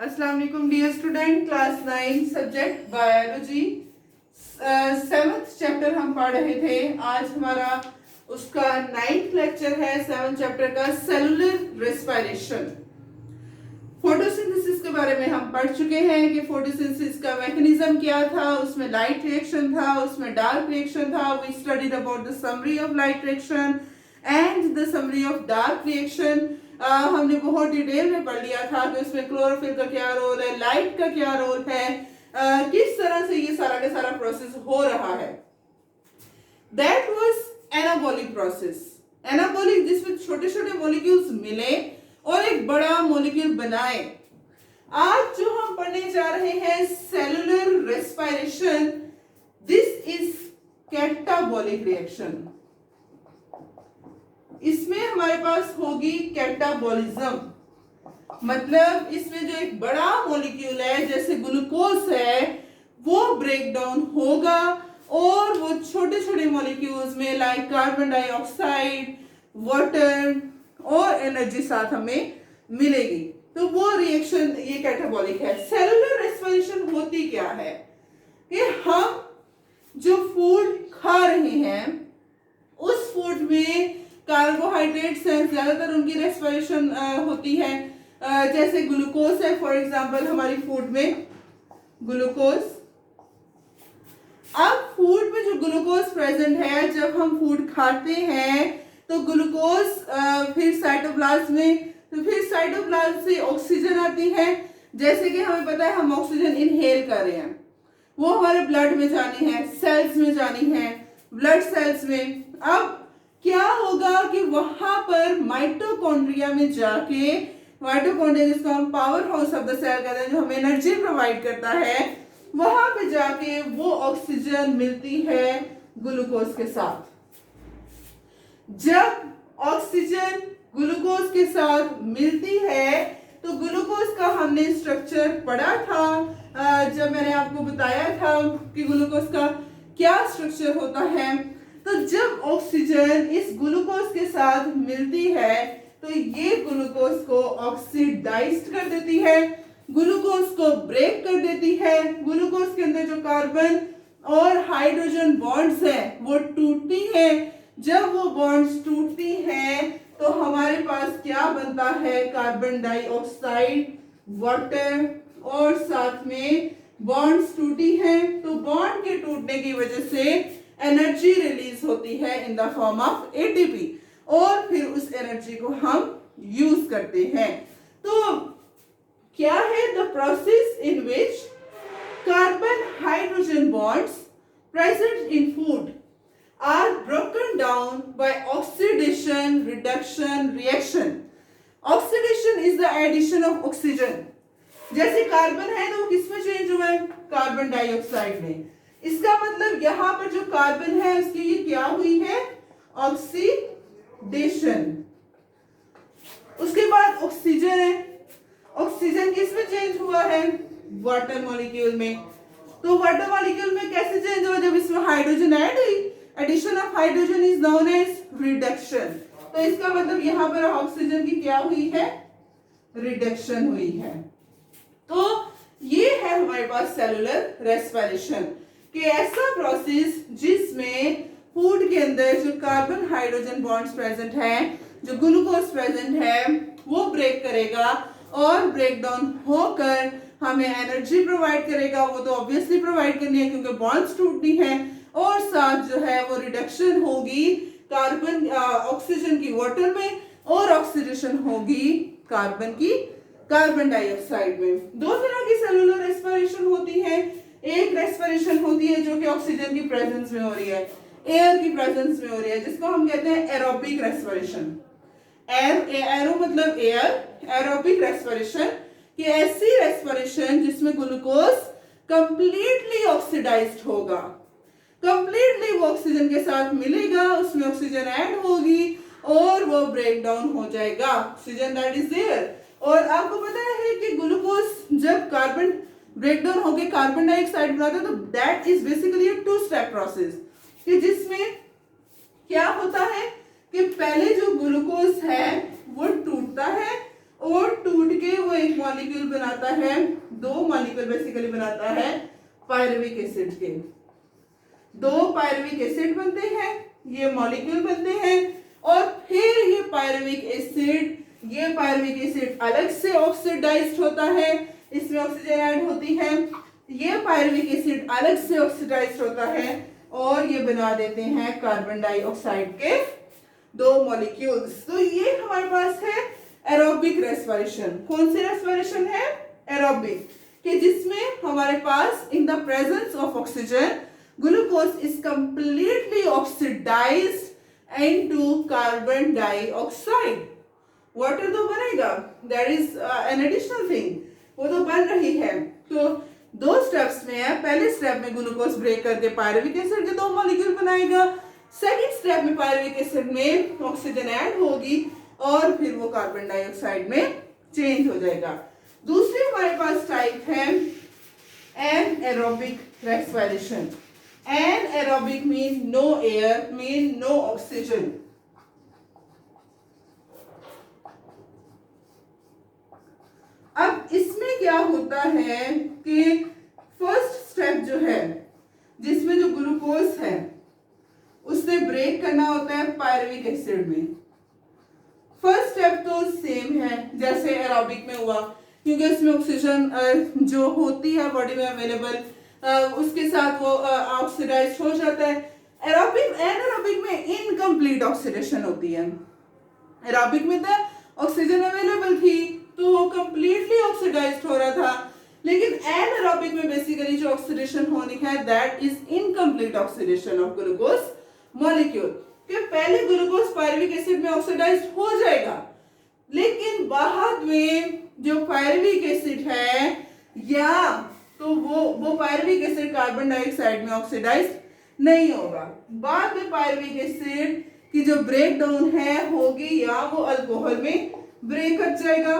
अस्सलाम वालेकुम dear student, class 9 subject biology 7th chapter हम पढ़ रहे थे। आज हमारा उसका 9th लेक्चर है 7th चैप्टर का सेलुलर रेस्पिरेशन। फोटोसिंथेसिस के बारे में हम पढ़ चुके हैं कि फोटोसिंथेसिस का मैकेनिज्म क्या था, उसमें लाइट रिएक्शन था, उसमें डार्क रिएक्शन था। We studied about the summary of light reaction and the summary of dark reaction. हमने बहुत डिटेल में पढ़ लिया था कि उसमें क्लोरोफिल का क्या रोल है, लाइट का क्या रोल है, किस तरह से ये सारा का सारा प्रोसेस हो रहा है। That was anabolic process. Anabolic जिसमें छोटे छोटे मॉलिक्यूल्स मिले और एक बड़ा मॉलिक्यूल बनाए। आज जो हम पढ़ने जा रहे हैं cellular respiration, this is catabolic reaction. इसमें हमारे पास होगी कैटाबॉलिज्म, मतलब इसमें जो एक बड़ा मॉलिक्यूल है जैसे ग्लूकोज है वो ब्रेक डाउन होगा और वो छोटे छोटे मॉलिक्यूल्स में लाइक कार्बन डाइऑक्साइड, वाटर और एनर्जी साथ हमें मिलेगी। तो वो रिएक्शन ये कैटाबॉलिक है। सेलुलर रेस्पिरेशन होती क्या है कि हम जो फूड खा रहे हैं उस फूड में कार्बोहाइड्रेट्स हैं, ज्यादातर उनकी रेस्पिरेशन होती है। जैसे ग्लूकोज है फॉर एग्जांपल हमारी फूड में ग्लूकोज। अब फूड में जो ग्लूकोज प्रेजेंट है, जब हम फूड खाते हैं तो ग्लूकोज फिर साइटोप्लाज्म में, तो फिर साइटोप्लाज्म से ऑक्सीजन आती है। जैसे कि हमें पता है हम ऑक्सीजन इनहेल कर रहे हैं, वो हमारे ब्लड में जानी है, सेल्स में जानी है, ब्लड सेल्स में। अब क्या होगा कि वहां पर माइटोकॉन्ड्रिया में जाके, माइटोकॉन्ड्रिया जिसको हम power house of the cell कहते हैं, जो हमें एनर्जी प्रोवाइड करता है, वहां पे जाके वो ऑक्सीजन मिलती है ग्लूकोज के साथ। जब ऑक्सीजन ग्लूकोज के साथ मिलती है तो ग्लूकोज का हमने स्ट्रक्चर पढ़ा था, जब मैंने आपको बताया था कि ग्लूकोज का क्या स्ट्रक्चर होता है। तो जब ऑक्सीजन इस ग्लूकोज के साथ मिलती है तो ये ग्लूकोज को ऑक्सीडाइज्ड कर देती है, ग्लूकोज को ब्रेक कर देती है। ग्लूकोज के अंदर जो कार्बन और हाइड्रोजन बॉन्ड्स हैं वो टूटती हैं। जब वो बॉन्ड्स टूटती हैं तो हमारे पास क्या बनता है, कार्बन डाइऑक्साइड, वाटर और साथ में बॉन्ड्स टूटी हैं। तो बॉन्ड के टूटने की वजह से एनर्जी रिलीज होती है in the form of ATP और फिर उस एनर्जी को हम यूज करते हैं। तो क्या है the process in which carbon hydrogen bonds present in food are broken down by oxidation reduction reaction. Oxidation is the addition of oxygen. जैसे कार्बन है तो किसमें चेंज हुआ है, कार्बन डाइऑक्साइड में। इसका मतलब यहाँ पर जो कार्बन है उसकी ये क्या हुई है, ऑक्सीडेशन। उसके बाद ऑक्सीजन है, ऑक्सीजन किसमें चेंज हुआ है, वाटर मॉलिक्यूल में। तो वाटर मॉलिक्यूल में कैसे चेंज हुआ, जब इसमें हाइड्रोजन ऐड हुई। Addition of hydrogen is known as reduction. तो इसका मतलब यहाँ पर ऑक्सीजन की क्या हुई है, रिडक्शन हुई है। तो ये है हमारे पास सेलुलर रेस्पिरेशन कि ऐसा प्रोसेस जिसमें फूड के अंदर जो कार्बन हाइड्रोजन बॉन्ड्स प्रेजेंट हैं, जो ग्लूकोज प्रेजेंट है, वो ब्रेक करेगा और ब्रेक डाउन होकर हमें एनर्जी प्रोवाइड करेगा। वो तो ऑब्वियसली प्रोवाइड करनी है क्योंकि बॉन्ड्स टूटती हैं, और साथ जो है वो रिडक्शन होगी कार्बन ऑक्सीजन की वाटर में और ऑक्सीडेशन होगी कार्बन की कार्बन डाइऑक्साइड में। दो तरह की सेलुलर रेस्पिरेशन होती है। एक रेस्पिरेशन होती है जो कि ऑक्सीजन की प्रेजेंस में हो रही है, एयर की प्रेजेंस में हो रही है, जिसको हम कहते हैं एरोबिक रेस्पिरेशन। एरो मतलब एयर, एरोबिक रेस्पिरेशन कि ऐसी रेस्पिरेशन जिसमें ग्लूकोज कंप्लीटली ऑक्सीडाइज्ड होगा, कंप्लीटली वो ऑक्सीजन के साथ मिलेगा, उसमें ऑक्सीजन ऐड होगी और वो ब्रेक डाउन हो जाएगा, ऑक्सीजन दैट इज देयर। और आपको पता है कि ग्लूकोज जब कार्बन ब्रेकडाउन होके कार्बन डाइऑक्साइड बनाता है तो that is basically a two step process, कि जिसमें क्या होता है कि पहले जो ग्लूकोज है वो टूटता है और टूट के वो एक मॉलिक्यूल बनाता है, दो मॉलिक्यूल बेसिकली बनाता है पायरुविक एसिड के। दो पायरुविक एसिड बनते हैं, ये मॉलिक्यूल बनते हैं, और फिर ये पायरुविक एसिड अलग से ऑक्सीडाइज्ड होता है, इसमें ऑक्सीजन ऐड होती है, ये पायरुविक एसिड अलग से ऑक्सीडाइज्ड होता है और ये बना देते हैं कार्बन डाइऑक्साइड के दो मॉलिक्यूल्स। तो ये हमारे पास है एरोबिक रेस्पिरेशन। कौन सी रेस्पिरेशन है? एरोबिक, कि जिसमें हमारे पास in the presence of oxygen glucose is completely oxidised into carbon dioxide. Water तो बनेगा, that is an additional thing, वो तो बन रही है। तो दो स्टेप्स में है, पहले स्टेप में ग्लूकोज ब्रेक करके पायरुविक एसिड के दो मॉलिक्यूल बनाएगा, सेकंड स्टेप में पायरुविक एसिड में ऑक्सीजन ऐड होगी और फिर वो कार्बन डाइऑक्साइड में चेंज हो जाएगा। दूसरी हमारे पास टाइप है anaerobic respiration. Anaerobic mean no air, mean no oxygen. अब इसमें क्या होता है कि फर्स्ट स्टेप जो है जिसमें जो ग्लूकोज है उससे ब्रेक करना होता है पायरुविक एसिड में। फर्स्ट स्टेप तो सेम है जैसे एरोबिक में हुआ, क्योंकि उसमें ऑक्सीजन जो होती है बॉडी में अवेलेबल उसके साथ वो ऑक्सीडाइज हो जाता है। एनारोबिक में इनकम्प्लीट ऑक्सीडेशन होती है। एरोबिक में तो ऑक्सीजन अवेलेबल थी तो वो कंप्लीटली ऑक्सीडाइज्ड हो रहा था, लेकिन एनारोबिक में बेसिकली जो ऑक्सीडेशन होनी है that is incomplete oxidation of glucose molecule. कि पहले ग्लूकोज पायरुविक एसिड में ऑक्सीडाइज्ड हो जाएगा, लेकिन बाद में जो पायरुविक एसिड है या तो वो पायरुविक एसिड कार्बन डाइऑक्साइड में ऑक्सीडाइज्ड नहीं होगा। बाद में पायरुविक एसिड की जो ब्रेक डाउन है होगी या वो अल्कोहल में ब्रेक कर जाएगा,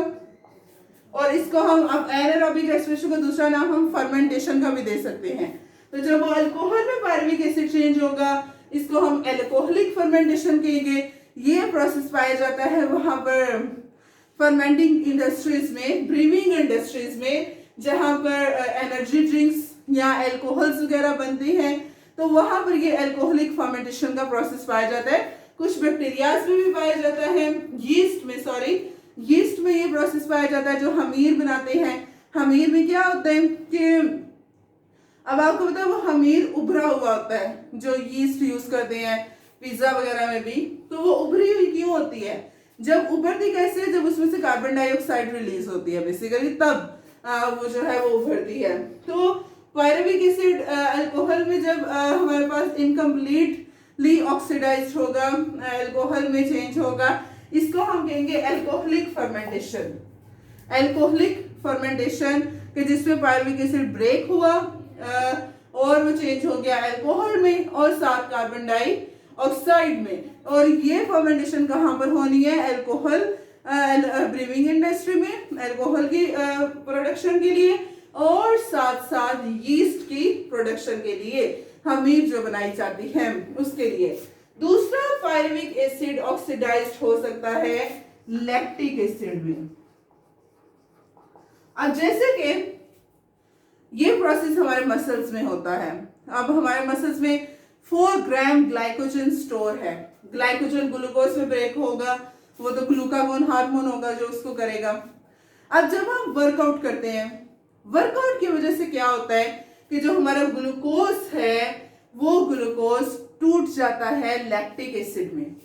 और इसको हम अब एनारोबिक रेस्पिरेशन का दूसरा नाम हम फर्मेंटेशन का भी दे सकते हैं। तो जब वो अल्कोहल में पायरुविक एसिड चेंज होगा इसको हम एल्कोहलिक फर्मेंटेशन कहेंगे। ये प्रोसेस पाया जाता है वहां पर फर्मेंटिंग इंडस्ट्रीज में, ब्रीविंग इंडस्ट्रीज में, जहां पर एनर्जी ड्रिंक्स या अल्कोहल्स वगैरह बनते हैं, तो वहां पर ये एल्कोहलिक फर्मेंटेशन का प्रोसेस पाया जाता है। कुछ बैक्टीरियाज में भी पाया जाता है, यीस्ट में ये प्रोसेस पाया जाता है जो हमीर बनाते हैं। हमीर में क्या होता है कि अब आपको पता है वो हमीर उभरा हुआ होता है जो यीस्ट यूज करते हैं पिज्जा वगैरह में भी, तो वो उभरी हुई क्यों होती है? जब उभरती कैसे? जब उसमें से कार्बन डाइऑक्साइड रिलीज होती है बेसिकली, तब वो जो है वो उभरती है। तो पायरुविक एसिड अल्कोहल में जब हमारे पास इनकम्प्लीटली ऑक्सीडाइज्ड होगा, अल्कोहल में चेंज होगा, इसको हम कहेंगे एल्कोहलिक फर्मेंटेशन। एल्कोहलिक फर्मेंटेशन कि जिसमें पायरुविक एसिड ब्रेक हुआ और वो चेंज हो गया अल्कोहल में और साथ कार्बन डाइऑक्साइड में। और ये फर्मेंटेशन कहाँ पर होनी है? अल्कोहल ब्रीविंग इंडस्ट्री में, अल्कोहल की प्रोडक्शन के लिए और साथ साथ यीस्ट की प्रोडक्शन के लिए, खमीर जो बनाई जाती है उसके लिए। दूसरा पायरुविक एसिड ऑक्सीडाइज्ड हो सकता है लैक्टिक एसिड में। अब जैसे कि ये प्रोसेस हमारे मसल्स में होता है। अब हमारे मसल्स में 4 ग्राम ग्लाइकोजन स्टोर है। ग्लाइकोजन ग्लूकोज में ब्रेक होगा, वो तो ग्लूकागोन हार्मोन होगा जो उसको करेगा। अब जब हम वर्कआउट करते हैं, वर्कआउट की वजह से क्या होता है कि जो हमारा ग्लूकोज है वो ग्लूकोज टूट जाता है लैक्टिक एसिड में।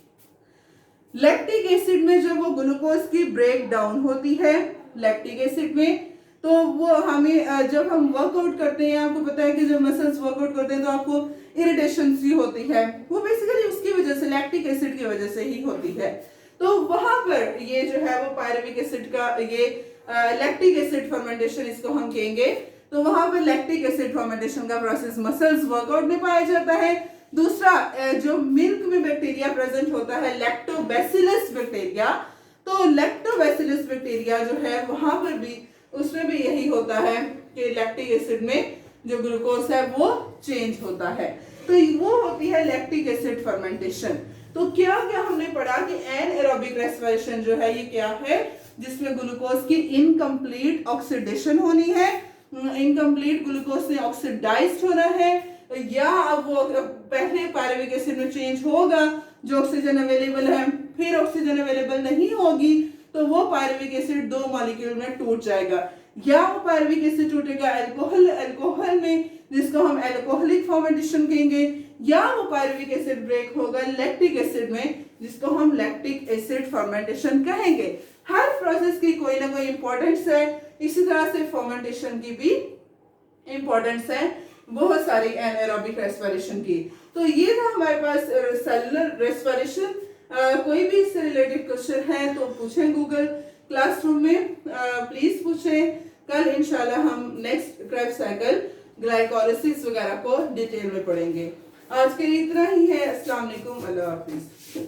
लैक्टिक एसिड में जब वो ग्लूकोज की ब्रेक डाउन होती है लैक्टिक एसिड में, तो वो हमें जब हम वर्कआउट करते हैं, आपको पता है कि जब मसल्स वर्कआउट करते हैं तो आपको इरिटेशन सी होती है, वो बेसिकली उसकी वजह से, लैक्टिक एसिड की वजह से ही होती है। तो वहां पर ये जो है वो पायरुविक एसिड का ये लैक्टिक एसिड फर्मेंटेशन इसको हम कहेंगे। तो वहां पर लैक्टिक एसिड फर्मेंटेशन का प्रोसेस मसल्स वर्कआउट में पाया जाता है। दूसरा जो मिल्क में बैक्टीरिया प्रेजेंट होता है लैक्टोबैसिलस बैक्टीरिया, तो लैक्टोबैसिलस बैक्टीरिया जो है वहां पर भी, उसमें भी यही होता है कि लैक्टिक एसिड में जो ग्लूकोज है वो चेंज होता है। तो वो होती है लैक्टिक एसिड फर्मेंटेशन। तो क्या क्या हमने पढ़ा कि एनएरोबिक रेस्पिरेशन जो है ये क्या है? जिसमें ग्लूकोज की इनकम्प्लीट ऑक्सीडेशन होनी है, इनकम्प्लीट ग्लूकोज से ऑक्सीडाइज्ड होना है, या अब वो पहले पायरुविक एसिड में चेंज होगा, जो ऑक्सीजन अवेलेबल है फिर ऑक्सीजन अवेलेबल नहीं होगी, तो वो पायरुविक एसिड दो मॉलिक्यूल में टूट जाएगा, या वो पायरुविक एसिड टूटेगा अल्कोहल में, जिसको हम अल्कोहलिक फर्मेंटेशन कहेंगे, या वो पायरुविक एसिड ब्रेक होगा लैक्टिक एसिड में, जिसको हम लैक्टिक एसिड फर्मेंटेशन कहेंगे। हर प्रोसेस की कोई ना कोई इंपॉर्टेंस है, इसी तरह से फर्मेंटेशन की भी इंपॉर्टेंस है बहुत सारी एनाएरोबिक रेस्पिरेशन की। तो ये था हमारे पास सेलुलर रेस्पिरेशन। कोई भी इससे रिलेटेड क्वेश्चन है तो पूछें गूगल क्लासरूम में, प्लीज पूछें। कल इंशाल्लाह हम नेक्स्ट क्रेब्स साइकिल ग्लाइकोलाइसिस वगैरह को डिटेल में पढ़ेंगे। आज के लिए इतना ही है। अस्सलाम वालेकुम, अल्लाह हाफिज।